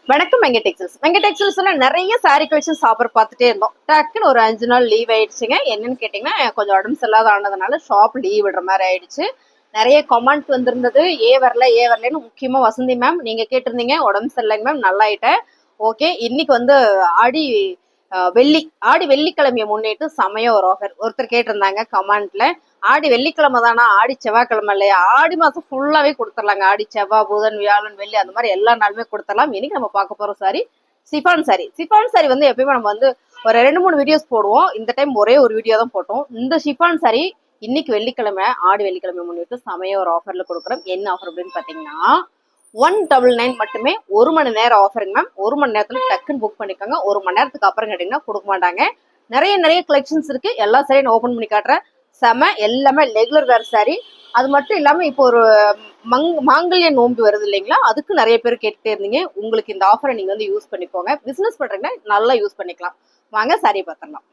வணக்கம் வெங்கடெக்ஸல்ஸ்ல நிறைய sorry collections offer பார்த்துட்டே இருந்தோம். டக்குன்னு ஒரு 5 நாள் லீவ் ஆயிடுச்சுங்க. என்னன்னு கேட்டீங்கன்னா கொஞ்சம் உடம்பு சரியில்லாத ஆனதுனால ஷாப் லீவ் விடுற மாதிரி ஆயிடுச்சு. நிறைய கமெண்ட் வந்திருந்தது, வரலன்னு. முக்கியமா வசந்தி மேம் நீங்க கேட்டிருந்தீங்க உடம்பு சரியில்லைங்க மேம், நல்லா ஆயிட்டேன். ஓகே, இன்னைக்கு வந்து ஆடி வெள்ளிக்கிழமையை முன்னிட்டு சமயம் ஒரு ஆஃபர் ஒருத்தர் கேட்டிருந்தாங்க கமெண்ட்ல. ஆடி வெள்ளிக்கிழமை தானா, ஆடி செவ்வாய்க்கிழமை இல்லையா? ஆடி மாசம் ஃபுல்லாவே கொடுத்துடலாங்க. ஆடி செவ்வாய் புதன் வியாழன் வெள்ளி அந்த மாதிரி எல்லா நாளுமே கொடுத்துடலாம். இன்னைக்கு நம்ம பார்க்க போறோம் சாரி சிஃபான் சாரி வந்து எப்பயுமே நம்ம வந்து ஒரு 2-3 வீடியோஸ் போடுவோம். இந்த டைம் ஒரே ஒரு வீடியோ தான் போட்டோம். இந்த சிஃபான் சாரி இன்னைக்கு வெள்ளிக்கிழமை, ஆடி வெள்ளிக்கிழமை முன்னிட்டு சமயம் ஒரு ஆஃபர்ல கொடுக்குறோம். என்ன ஆஃபர் அப்படின்னு பாத்தீங்கன்னா 199 மட்டுமே. 1 மணி நேரம் ஆஃபருங்க மேம். 1 மணி நேரத்துல டக்குன்னு புக் பண்ணிக்கோங்க. 1 மணி நேரத்துக்கு அப்புறம் கேட்டீங்கன்னா கொடுக்க மாட்டாங்க. நிறைய கலெக்ஷன்ஸ் இருக்கு. எல்லா சாரியும் நான் ஓபன் பண்ணி காட்டுறேன். எல்லாமே ரெகுலர் வேர் சாரி. அது மட்டும் இல்லாம இப்போ ஒரு மாங்கல்ய நோன்பு வருது இல்லைங்களா, அதுக்கு நிறைய பேர் கேட்டுட்டே இருந்தீங்க. உங்களுக்கு இந்த ஆஃபரை நீங்க வந்து யூஸ் பண்ணிக்கோங்க. பிசினஸ் பண்றீங்கன்னா நல்லா யூஸ் பண்ணிக்கலாம். வாங்க சாரி பார்த்துடலாம்.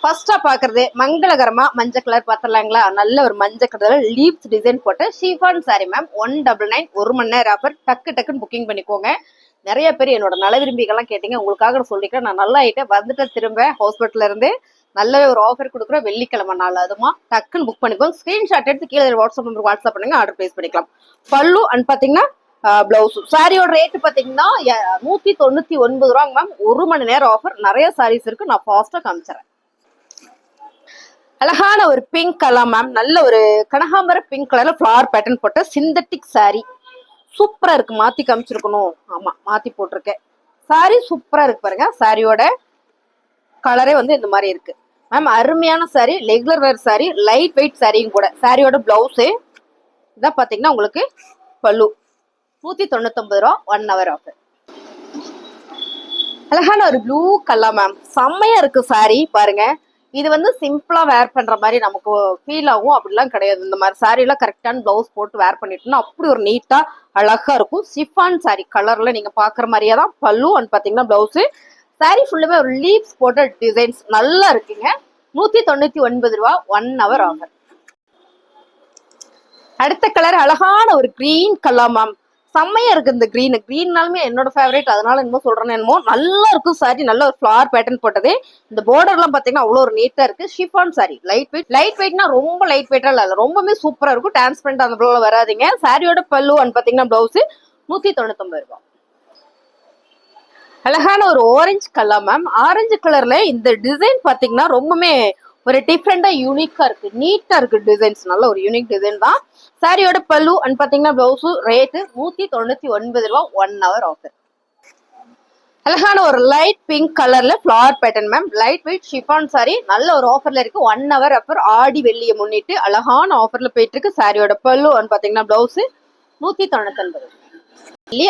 ஃபர்ஸ்டா பாக்குறது மங்களகரமா மஞ்சள் கலர் பாத்திரலாங்களா. நல்ல ஒரு மஞ்சள் கலர் லீவ்ஸ் டிசைன் போட்ட ஷிஃபான் சாரி மேம். 199 1 மணி நேரம் ஆஃபர். டக்குன்னு புக்கிங் பண்ணிக்கோங்க. நிறைய பேர் என்னோட நல விரும்பிகள்லாம் கேட்டீங்க. உங்களுக்காக சொல்லிக்கிறேன். நான் நல்லா ஆயிட்டேன், வந்துட்டு திரும்ப ஹாஸ்பிட்டல்ல இருந்து நல்லவே ஒரு ஆஃபர் கொடுக்குறோம். வெள்ளிக்கிழமை நாள் அதுமா டக்குன்னு புக் பண்ணிக்கோங்க. ஸ்கிரீன்ஷாட் எடுத்து கீழே வாட்ஸ்அப் நம்பருக்கு வாட்ஸ்அப் பண்ணுங்க, ஆர்டர் பிளேஸ் பண்ணிக்கலாம். பல்லு அண்ட் பாத்தீங்கன்னா பிளவுஸ் சாரியோட ரேட் பாத்தீங்கன்னா 199 ரூபாங்க மேம். 1 மணி நேரம் ஆஃபர். நிறைய சாரீஸ் இருக்கு, நான் ஃபாஸ்டா காமிச்சிடறேன். அழகான ஒரு பிங்க் கலர் மேம். நல்ல ஒரு கனகாம்பர பிங்க் கலர்ல ஃபிளவர் பேட்டர்ன் போட்ட சிந்தட்டிக் சாரி சூப்பரா இருக்கு. மாத்தி காமிச்சிருக்கணும், ஆமா மாத்தி போட்டிருக்கேன். சாரி சூப்பரா இருக்கு பாருங்க. சாரியோட கலரே வந்து இந்த மாதிரி இருக்கு மேம். அருமையான சாரி, ரெகுலர் வேர் சாரி, லைட் வெயிட் சாரியும் கூட. சாரியோட பிளவுஸ் இதான் பாத்தீங்கன்னா உங்களுக்கு பல்லு. 199 ரூபா. 1 ஹவர் ஆஃபர். அழகான ஒரு ப்ளூ கலர் மேம். செம்மையா இருக்கு சாரி பாருங்க. இது வந்து சிம்பிளா வேர் பண்ற மாதிரி நமக்கு ஃபீல் ஆகும். அப்படிலாம் கிடையாது. இந்த மாதிரி சாரி எல்லாம் கரெக்டான பிளவுஸ் போட்டு வேர் பண்ணிட்டோம்னா அப்படி ஒரு நீட்டா அழகா இருக்கும். ஷிஃபான் சாரி கலர்ல நீங்க பாக்குற மாதிரியே தான் பல்லு அண்ட் பாத்தீங்கன்னா பிளவுஸ். சாரி ஃபுல்லுமே ஒரு லீவ்ஸ் போட்ட டிசைன்ஸ் நல்லா இருக்குங்க. 199 ரூபா. 1 ஹவர் ஆஃபர். அடுத்த கலர் அழகான ஒரு கிரீன் கலர் மேம். செம்மையா இருக்கு இந்த கிரீன்னாலுமே என்னோட ஃபேவரேட், அதனால என்னமோ சொல்றேன்னு என்னமோ. நல்லா இருக்கும் சாரி. நல்ல ஒரு ஃபிளவர் பேட்டர்ன் போட்டது. இந்த பார்டர் எல்லாம் பாத்தீங்கன்னா அவ்வளவு ஒரு நீட்டா இருக்கு. ஷிஃபான் சாரி லைட் வெயிட்னா ரொம்ப லைட் வெயிட்டா இல்ல, ரொம்பவே சூப்பரா இருக்கும். டிரான்ஸ்பரண்ட் அந்த ப்ளூல வராதிங்க. சாரியோட பல்லு அண்ட் பாத்தீங்கன்னா பிளவுஸ் 199 ரூபாய். அழகான ஒரு ஆரஞ்சு கலர் மேம். ஆரஞ்சு கலர்ல இந்த டிசைன் பாத்தீங்கன்னா ரொம்பவே ஒரு டிஃப்ரெண்டா யூனிக்கா இருக்கு. நீட்டா இருக்கு டிசைன்ஸ். நல்ல ஒரு யூனிக் டிசைன் தான். சாரியோட பல்லு அண்ட் பாத்தீங்கன்னா பிளவுஸ் ரேட்டு 199 ரூபாய். 1 ஹவர் ஆஃபர். அழகான ஒரு லைட் பிங்க் கலர்ல flower pattern ma'am. Light weight chiffon sorry நல்ல ஒரு ஆஃபர்ல இருக்கு. 1 ஹவர் ஆஃபர். ஆடி வெள்ளியை முன்னிட்டு அழகான ஆஃபர்ல போயிட்டு இருக்கு. சாரியோட பல்லு அண்ட் பாத்தீங்கன்னா பிளவுஸ் 199.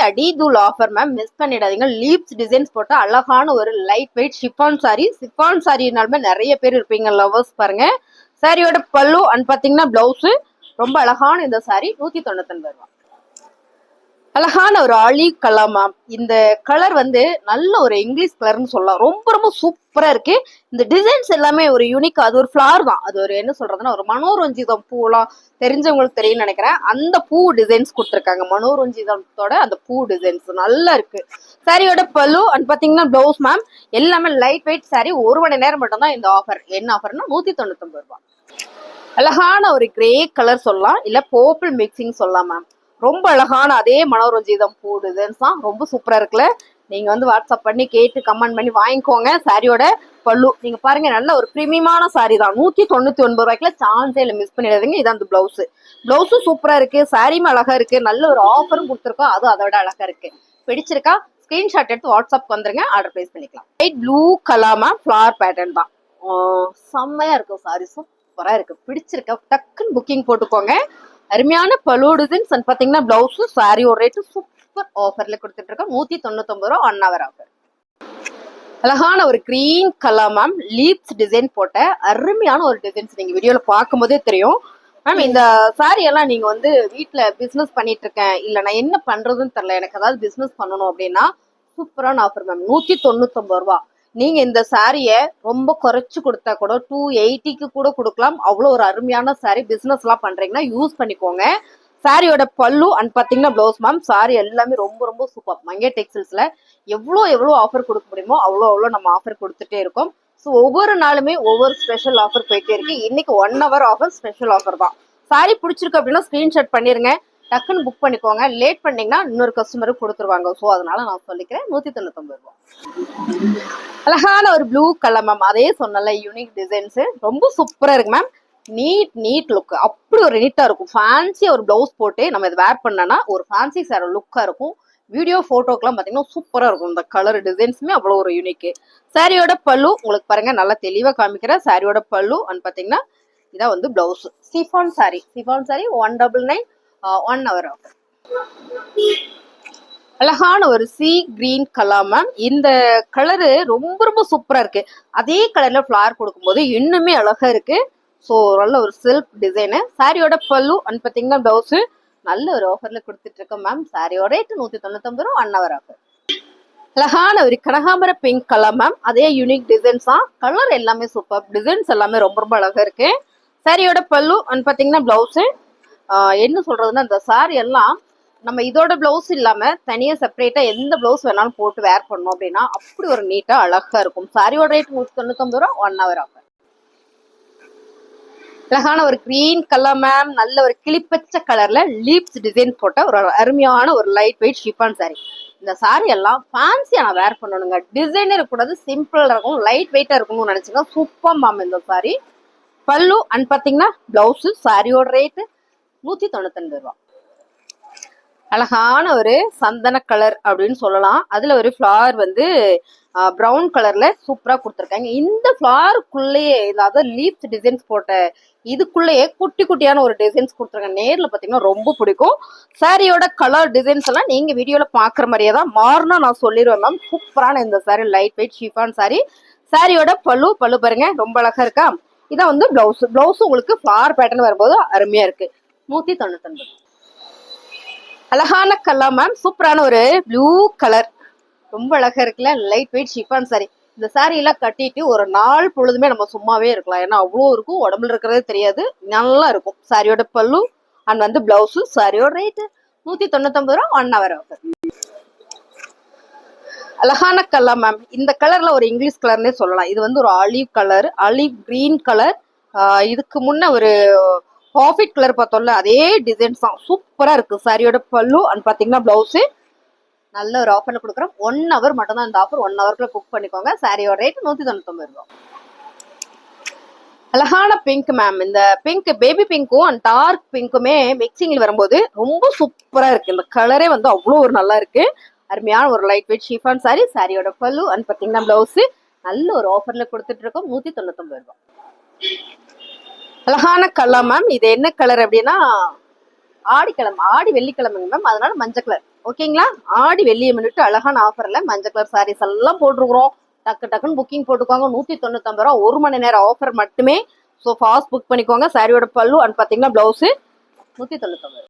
அடிதூள் ஆஃபர் மேம், மிஸ் பண்ணிடாதீங்க. லீவ்ஸ் டிசைன்ஸ் போட்ட அழகான ஒரு லைட் வெயிட் ஷிஃபான் சாரினாலுமே நிறைய பேர் இருப்பீங்க லவர்ஸ் பாருங்க. சாரியோட பல்லு அண்ட் பாத்தீங்கன்னா பிளவுஸ் ரொம்ப அழகான இந்த சாரி 199 ரூபாய். அழகான ஒரு ஆலிவ் கலர் மேம். இந்த கலர் வந்து நல்ல ஒரு இங்கிலீஷ் கலர்னு சொல்லலாம். ரொம்ப சூப்பரா இருக்கு. இந்த டிசைன்ஸ் எல்லாமே ஒரு யூனிக். அது ஒரு ஃபிளவர் தான். அது ஒரு என்ன சொல்றதுன்னா ஒரு மனோரஞ்சிதம் பூலாம் தெரிஞ்சவங்களுக்கு தெரியும் நினைக்கிறேன். அந்த பூ டிசைன்ஸ் கொடுத்துருக்காங்க. மனோரஞ்சிதத்தோட அந்த பூ டிசைன்ஸ் நல்லா இருக்கு. சாரியோட பல்லு அண்ட் பாத்தீங்கன்னா பிளவுஸ் மேம் எல்லாமே லைட் வெயிட் சாரி. 1 மணி நேரம் மட்டும் தான் இந்த ஆஃபர். என்ன ஆஃபர்னா 199 ரூபாய். அழகான ஒரு கிரே கலர் சொல்லலாம், இல்ல பர்பிள் மிக்சிங் சொல்லலாம் மேம். ரொம்ப அழகான அதே மனோரஞ்சிதம் பூ டிசைன்ஸ் தான். ரொம்ப சூப்பரா இருக்குல்ல. நீங்க வந்து வாட்ஸ்அப் பண்ணி கேட்டு கமெண்ட் பண்ணி வாங்கிக்கோங்க. சாரியோட பல்லு நீங்க பாருங்க, நல்ல ஒரு பிரீமியமான சாரி தான். 199 ரூபாய்க்குல சான்ஸே இல்லை, மிஸ் பண்ணிடாதீங்க. இதான் அந்த பிளவுஸும் சூப்பரா இருக்கு. சாரியும் அழகா இருக்கு. நல்ல ஒரு ஆஃபரும் கொடுத்துருக்கோம். அதுவும் அதை விட அழகா இருக்கு. பிடிச்சிருக்கா? ஸ்கிரீன்ஷாட் எடுத்து வாட்ஸ்அப் வந்துருங்க, ஆர்டர் பிளேஸ் பண்ணிக்கலாம். Light blue colour ma'am. Flower pattern தான். செம்மையா இருக்கும் சாரி. சூப்பரா இருக்கு. பிடிச்சிருக்கா? டக்குன்னு புக்கிங் போட்டுக்கோங்க. அருமையான பல்லு டிசைன்ஸ் அண்ட் பாத்தீங்கன்னா பிளவுஸ். சாரியோட ரேட்டு சூப்பர் ஆஃபர்ல கொடுத்துட்டு இருக்கோம். 199 ரூபாய். 1 ஹவர் ஆஃபர். அழகான ஒரு green colour ma'am. Leaves design போட்ட அருமையான ஒரு டிசைன்ஸ். நீங்க வீடியோல பார்க்கும் போதே தெரியும் மேம். இந்த சாரி எல்லாம் நீங்க வந்து வீட்டுல பிசினஸ் பண்ணிட்டு இருக்கேன், இல்ல நான் என்ன பண்றதுன்னு தெரியல, எனக்கு ஏதாவது பிசினஸ் பண்ணணும் அப்படின்னா சூப்பரான ஆஃபர் மேம். 199 ரூபாய். நீங்க இந்த சாரிய ரொம்ப குறைச்சு கொடுத்தா கூட 280க்கு கூட கொடுக்கலாம். அவ்வளவு ஒரு அருமையான சாரி. பிசினஸ் எல்லாம் பண்றீங்கன்னா யூஸ் பண்ணிக்கோங்க. சாரியோட பல்லு அண்ட் பாத்தீங்கன்னா பிளவுஸ் மேம். சாரி எல்லாமே ரொம்ப ரொம்ப சூப்பர். மங்கை டெக்ஸ்டைல்ஸ்ல எவ்வளோ ஆஃபர் கொடுக்க முடியுமோ அவ்வளோ நம்ம ஆஃபர் கொடுத்துட்டே இருக்கோம். ஸோ ஒவ்வொரு நாளுமே ஒவ்வொரு ஸ்பெஷல் ஆஃபர் போயிட்டே இருக்கு. இன்னைக்கு 1 hour ஆஃபர், ஸ்பெஷல் ஆஃபர் தான். சாரி பிடிச்சிருக்கு அப்படின்னா ஸ்கிரீன்ஷாட் பண்ணிருங்க, டக்குன்னு புக் பண்ணிக்கோங்க. லேட் பண்ணீங்கன்னா இன்னொரு கஸ்டமருக்கு கொடுத்துருவாங்க. ஸோ அதனால நான் சொல்லிக்கிறேன் 199 ரூபா. அழகான ஒரு ப்ளூ கலர் மேம். அதே சொன்னல யூனிக் டிசைன்ஸ் ரொம்ப சூப்பரா இருக்கு மேம். நீட் லுக், அப்படி ஒரு நீட்டா இருக்கும். ஃபேன்சியா ஒரு பிளவுஸ் போட்டு நம்ம இதை வேர் பண்ணனா ஒரு ஃபேன்சி சாரி லுக்கா இருக்கும். வீடியோ போட்டோக்கெல்லாம் பாத்தீங்கன்னா சூப்பரா இருக்கும். இந்த கலர் டிசைன்ஸுமே அவ்வளவு ஒரு யூனிக். சாரியோட பல்லு உங்களுக்கு பாருங்க நல்லா தெளிவா காமிக்கிறேன். சாரியோட பல்லு அண்ட் பாத்தீங்கன்னா இதான் வந்து blouse. Chiffon sorry 199 1 hour offer. அழகான ஒரு சி கிரீன் கலர் மேம். இந்த கலரு ரொம்ப ரொம்ப சூப்பரா இருக்கு. அதே கலர்ல ஃபிளவர் கொடுக்கும்போது இன்னுமே அழகா இருக்கு. ஸோ நல்ல ஒரு சில்க் டிசைனு. சாரியோட பல்லு அண்ட் பாத்தீங்கன்னா பிளவுஸ் நல்ல ஒரு ஆஃபர்ல கொடுத்துட்டு இருக்கோம் மேம். சாரியோட ரேட் 199 ரூபா, 1 hour ஆஃபர். அழகான ஒரு கனகாம்பர பிங்க் கலர் மேம். அதே யூனிக் டிசைன்ஸ் தான். கலர் எல்லாமே சூப்பர், டிசைன்ஸ் எல்லாமே ரொம்ப ரொம்ப அழகா இருக்கு. சாரியோட பல்லு அண்ட் பாத்தீங்கன்னா பிளவுஸ் என்ன சொல்றதுன்னா இந்த சாரி எல்லாம் நம்ம இதோட பிளவுஸ் இல்லாம தனியா செப்பரேட்டா எந்த பிளவுஸ் வேணாலும் போட்டு வேர் பண்ணோம் அப்படின்னா அப்படி ஒரு நீட்டா அழகா இருக்கும். சாரியோட ரேட் 199 ரூபா, 1 hour ஆஃபர். அழகான ஒரு கிரீன் கலர் மேம். நல்ல ஒரு கிளிப்பச்சை கலர்ல லீப்ஸ் டிசைன் போட்ட ஒரு அருமையான ஒரு லைட் வெயிட் ஷிஃபான் சாரி. இந்த சாரி எல்லாம் ஃபேன்சியா நான் வேர் பண்ணணுங்க. டிசைனே இருக்கக்கூடாது, சிம்பிளா இருக்கும், லைட் வெயிட்டா இருக்கணும்னு நினைச்சுங்க. சூப்பர் மேம் இந்த சாரி. பல்லு அண்ட் பாத்தீங்கன்னா பிளவுஸ். சாரியோட ரேட் 199 ரூபா. அழகான ஒரு சந்தன கலர் அப்படின்னு சொல்லலாம். அதுல ஒரு ஃபிளவர் வந்து ப்ரௌன் கலர்ல சூப்பரா கொடுத்துருக்காங்க. இந்த ஃபிளவருக்குள்ளேயே அதாவது லீப்ஸ் டிசைன்ஸ் போட்ட இதுக்குள்ளேயே குட்டி குட்டியான ஒரு டிசைன்ஸ் கொடுத்துருக்காங்க. நேர்ல பாத்தீங்கன்னா ரொம்ப பிடிக்கும். சாரியோட கலர் டிசைன்ஸ் எல்லாம் நீங்க வீடியோல பாக்குற மாதிரியே தான். மாறினா நான் சொல்லிடுவேன் மேம். சூப்பரான இந்த sorry light weight chiffon sorry. சாரியோட பல்லு பாருங்க ரொம்ப அழகா இருக்கா. இதான் வந்து பிளவுஸ் உங்களுக்கு ஃபிளவர் பேட்டர்ன் வரும்போது அருமையா இருக்கு. 199. அழகான கலர் மேம். சூப்பரான ஒரு ப்ளூ கலர் ரொம்ப அழகா இருக்குல்ல. Light weight chiffon sorry. இந்த சாரி எல்லாம் கட்டிட்டு ஒரு நாள் பொழுதுமே நம்ம சும்மாவே இருக்கலாம். ஏன்னா அவ்வளோ இருக்கும், உடம்புல இருக்கிறதே தெரியாது, நல்லா இருக்கும். சாரியோட பல்லு அண்ட் வந்து பிளவுஸ். சாரியோட ரேட் 199 ரூபா, 1 hour ஆஃபர். அழகான கலர் மேம். இந்த கலர்ல ஒரு இங்கிலீஷ் கலர்னே சொல்லலாம். இது வந்து ஒரு olive colour, olive green colour. இதுக்கு முன்ன ஒரு ஆஃபிட் கலர் பார்த்தோம்ல அதே டிசைன்ஸ் தான். சூப்பரா இருக்கு. சாரியோட பல்லு அண்ட் பாத்தீங்கன்னா பிளவுஸ். நல்ல ஒரு ஆஃபர்ல கொடுக்குறோம். 1 hour மட்டும் தான் இந்த ஆஃபர். 1 hourக்குள்ள புக் பண்ணிக்கோங்க. சாரியோட ரேட் 199 ரூபா. அழகான பிங்க் மேம். இந்த பிங்க் பேபி பிங்க்கும் அண்ட் டார்க் பிங்க்குமே மிக்சிங்ல வரும்போது ரொம்ப சூப்பரா இருக்கு. இந்த கலரே வந்து அவ்வளோ ஒரு நல்லா இருக்கு. அருமையான ஒரு லைட் வெயிட் ஷிஃபான் சாரி. சாரியோட பல்லு அண்ட் பாத்தீங்கன்னா பிளவுஸ் நல்ல ஒரு ஆஃபர்ல கொடுத்துட்டு இருக்கோம். 199 ரூபா. அழகான கலர் மேம். இது என்ன கலர் அப்படின்னா ஆடி வெள்ளிக்கிழமைங்க மேம். அதனால மஞ்சள் கலர். ஓகேங்களா. ஆடி வெள்ளியை முன்னிட்டு அழகான ஆஃபர்ல மஞ்சள் கலர் சாரீஸ் எல்லாம் போட்டுருக்குறோம். டக்குன்னு புக்கிங் போட்டுக்கோங்க. 199 ரூபா, 1 மணி நேரம் ஆஃபர் மட்டுமே. ஸோ ஃபாஸ்ட் புக் பண்ணிக்கோங்க. சாரியோட பல்லு அண்ட் பாத்தீங்கன்னா பிளவுஸ் 199.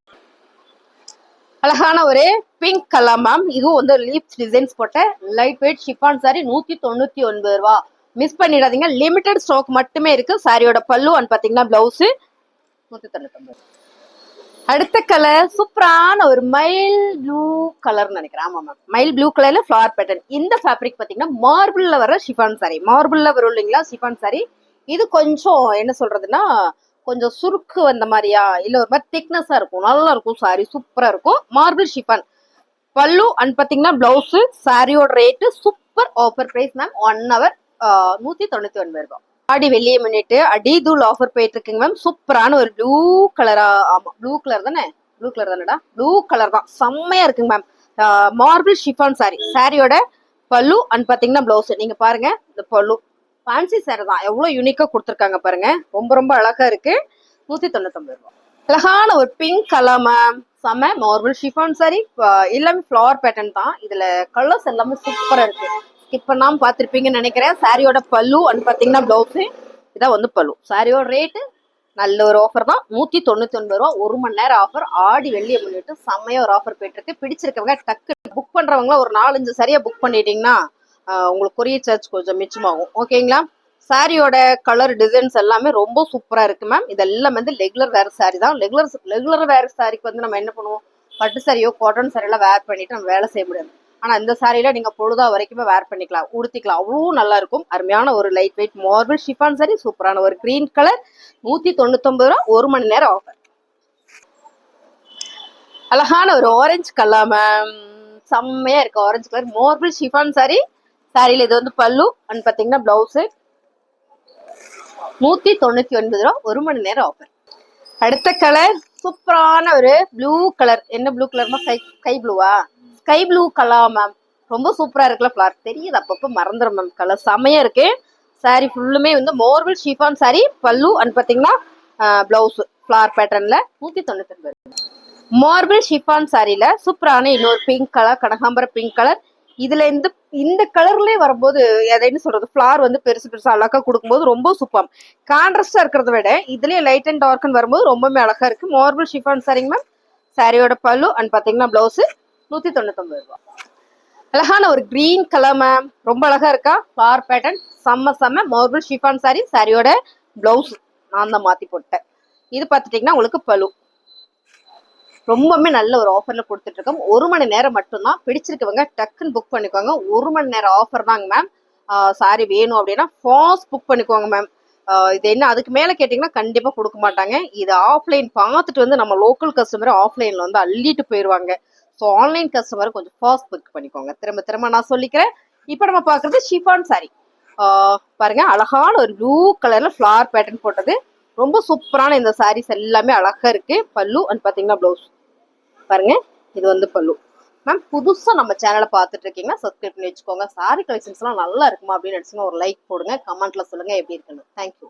அழகான ஒரு பிங்க் கலர் மேம். இதுவும் வந்து லீப்ஸ் டிசைன்ஸ் போட்ட லைட் வெயிட் ஷிஃபான் சாரி. 199 ரூபா. மிஸ் பண்ணிடாதீங்க. லிமிடெட் ஸ்டாக் மட்டுமே இருக்கு. சாரியோட பல்லு அண்ட் பாத்தீங்கன்னா பிளவுஸ் 199. அடுத்த கலர் சூப்பரான ஒரு மைல் ப்ளூ கலர் நினைக்கிறேன். ஆமா மேம், மைல் ப்ளூ கலர்ல ஃபிளவர் பேட்டர்ன். இந்த ஃபேப்ரிக் பாத்தீங்கன்னா மார்பிள்ல வர ஷிஃபான் சாரி. மார்பிள்ல வரும் இல்லைங்களா ஷிஃபான் சாரி. இது கொஞ்சம் என்ன சொல்றதுன்னா கொஞ்சம் சுருக்கு வந்த மாதிரியா இல்ல ஒரு மாதிரி திக்னஸா இருக்கும். நல்லா இருக்கும். சாரி சூப்பரா இருக்கும். Marble chiffon. பல்லு அண்ட் பாத்தீங்கன்னா பிளவுஸ். சாரியோட rate super offer price ma'am. 1 hour 199 ரூபாய். ஆடி வெள்ளியை முன்னிட்டு அடிதூள் ஆஃபர் போயிட்டு இருக்குங்க மேம். சூப்பரான ஒரு ப்ளூ கலரா. ஆமா ப்ளூ கலர் தானே. ப்ளூ கலர் தானடா. ப்ளூ கலர் தான். செம்மையா இருக்குங்க மேம். Marble chiffon sorry. சாரியோட பல்லு அண்ட் பாத்தீங்கன்னா பிளவுஸ். நீங்க பாருங்க இந்த பல்லு ஃபேன்சி சாரி தான். எவ்வளவு யூனிக்கா கொடுத்துருக்காங்க பாருங்க. ரொம்ப ரொம்ப அழகா இருக்கு. 199 ரூபாய். அழகான ஒரு பிங்க் கலர் மேம். செம்ம மார்பிள் ஷிஃபான் சாரி. எல்லாமே ஃபிளவர் பேட்டர்ன் தான். இதுல கலர்ஸ் எல்லாமே சூப்பரா இருக்கு. ஸ்கிப் பண்ணாம பாத்திருப்பீங்கன்னு நினைக்கிறேன். சாரியோட பல்லு அண்ட் பாத்தீங்கன்னா பிளவுஸ். இதான் வந்து பல்லு. சாரியோட ரேட்டு நல்ல ஒரு ஆஃபர் தான். 199 ரூபா. 1 மணி நேரம் ஆஃபர். ஆடி வெள்ளியை முன்னிட்டு செம்மையா ஒரு ஆஃபர் போயிட்டு இருக்கு. பிடிச்சிருக்கவங்க டக்கு புக் பண்றவங்க ஒரு 4-5 சரியா புக் பண்ணிட்டீங்கன்னா உங்களுக்கு கொரியர் சார்ஜ் கொஞ்சம் மிச்சமாகும். ஓகேங்களா. சாரியோட கலர் டிசைன்ஸ் எல்லாமே ரொம்ப சூப்பரா இருக்கு மேம். இதெல்லாம் வந்து ரெகுலர் வேர் சாரி தான். ரெகுலர் வேர் சாரிக்கு வந்து நம்ம என்ன பண்ணுவோம், பட்டு சாரியோ காட்டன் சாரியெல்லாம் வேர் பண்ணிட்டு நம்ம வேலை செய்ய முடியாது. ஆனா இந்த சாரியில நீங்க பொழுதா வரைக்குமே வேர் பண்ணிக்கலாம், உடுத்திக்கலாம், அவ்வளோ நல்லா இருக்கும். அருமையான ஒரு light weight marble chiffon sorry, சூப்பரான ஒரு கிரீன் கலர், 199 ரூபா, 1 மணி நேரம் ஆஃபர். அழகான ஒரு ஆரஞ்சு கலர் மேம், செம்மையா இருக்கு orange colour marble chiffon sari. சாரியில இது வந்து பல்லு அண்ட் பாத்தீங்கன்னா பிளவுஸ், 199 ரூபா, 1 மணி நேரம் ஆஃபர். அடுத்த கலர் சூப்பரான ஒரு ப்ளூ கலர். என்ன ப்ளூ கலர்மா, ஸ்கை ப்ளூவா, ஸ்கை ப்ளூ கலர் மேம். ரொம்ப சூப்பரா இருக்குல்ல, ஃபிளார் தெரியுது, அப்பப்போ மறந்துடும் மேம். கலர் செமையா இருக்கு. சாரி ஃபுல்லுமே வந்து மார்பிள் ஷிஃபான் சாரி, பல்லு அண்ட் பாத்தீங்கன்னா பிளவுஸ் ஃபிளார் பேட்டர்ன்ல 199. மார்பிள் ஷிஃபான் சாரியில சூப்பரான இன்னொரு பிங்க் கலர், கனகாம்பர பிங்க் கலர். இதுல இந்த கலர்லயே வரும்போது எதைன்னு சொல்றது, ஃபிளார் வந்து பெருசு பெருசா அழகா கொடுக்கும்போது ரொம்ப சூப்பர். கான்ட்ராஸ்டா இருக்கிறத விட இதுலயே லைட் அண்ட் டார்க்னு வரும்போது ரொம்பவே அழகா இருக்கு. மார்பிள் ஷிஃபான் சாரிங்க மேம். சாரியோட பல்லு அண்ட் பாத்தீங்கன்னா பிளவுஸ் 199 ரூபா. அழகான ஒரு கிரீன் கலர் மேம், ரொம்ப அழகா இருக்கா, ஃபிளார் பேட்டர்ன் செம்ம மார்பிள் ஷிஃபான் சாரி. சாரியோட பிளவுஸ் நான் தான் மாத்தி போட்டேன். இது பாத்துட்டீங்கன்னா உங்களுக்கு பல்லு. ரொம்பவே நல்ல ஒரு ஆஃபர்ல கொடுத்துட்டு இருக்கோம். 1 மணி நேரம் மட்டும்தான். பிடிச்சிருக்கவங்க டக்குன்னு புக் பண்ணிக்கோங்க. 1 மணி நேரம் ஆஃபர் தாங்க மேம். சாரி வேணும் அப்படின்னா ஃபாஸ்ட் புக் பண்ணிக்கோங்க மேம். இது என்ன அதுக்கு மேல கேட்டீங்கன்னா கண்டிப்பா கொடுக்க மாட்டாங்க. இது ஆஃப்லைன் பார்த்துட்டு வந்து நம்ம லோக்கல் கஸ்டமர் ஆஃப்லைன்ல வந்து அள்ளிட்டு போயிருவாங்க. ஸோ ஆன்லைன் கஸ்டமர் கொஞ்சம் ஃபாஸ்ட் புக் பண்ணிக்கோங்க. திரும்ப நான் சொல்லிக்கிறேன். இப்போ நம்ம பாக்குறது ஷிஃபான் சாரி. பாருங்க, அழகான ஒரு ப்ளூ கலர்ல ஃபிளார் பேட்டர்ன் போட்டது. ரொம்ப சூப்பரான இந்த சாரீஸ் எல்லாமே அழகா இருக்கு. பல்லு அண்ட் பாத்தீங்கன்னா பிளவுஸ் பாருங்க, இது வந்து பல்லு மேம். புதுசா நம்ம சேனலை பார்த்துட்டு இருக்கீங்கன்னா சப்ஸ்கிரைப் பண்ணி வச்சுக்கோங்க. சாரி கலெக்ஷன்ஸ் எல்லாம் நல்லா இருக்குமா அப்படின்னு நினைச்சுன்னா ஒரு லைக் போடுங்க, கமெண்ட்ல சொல்லுங்க எப்படி இருக்குன்னு. தேங்க்யூ.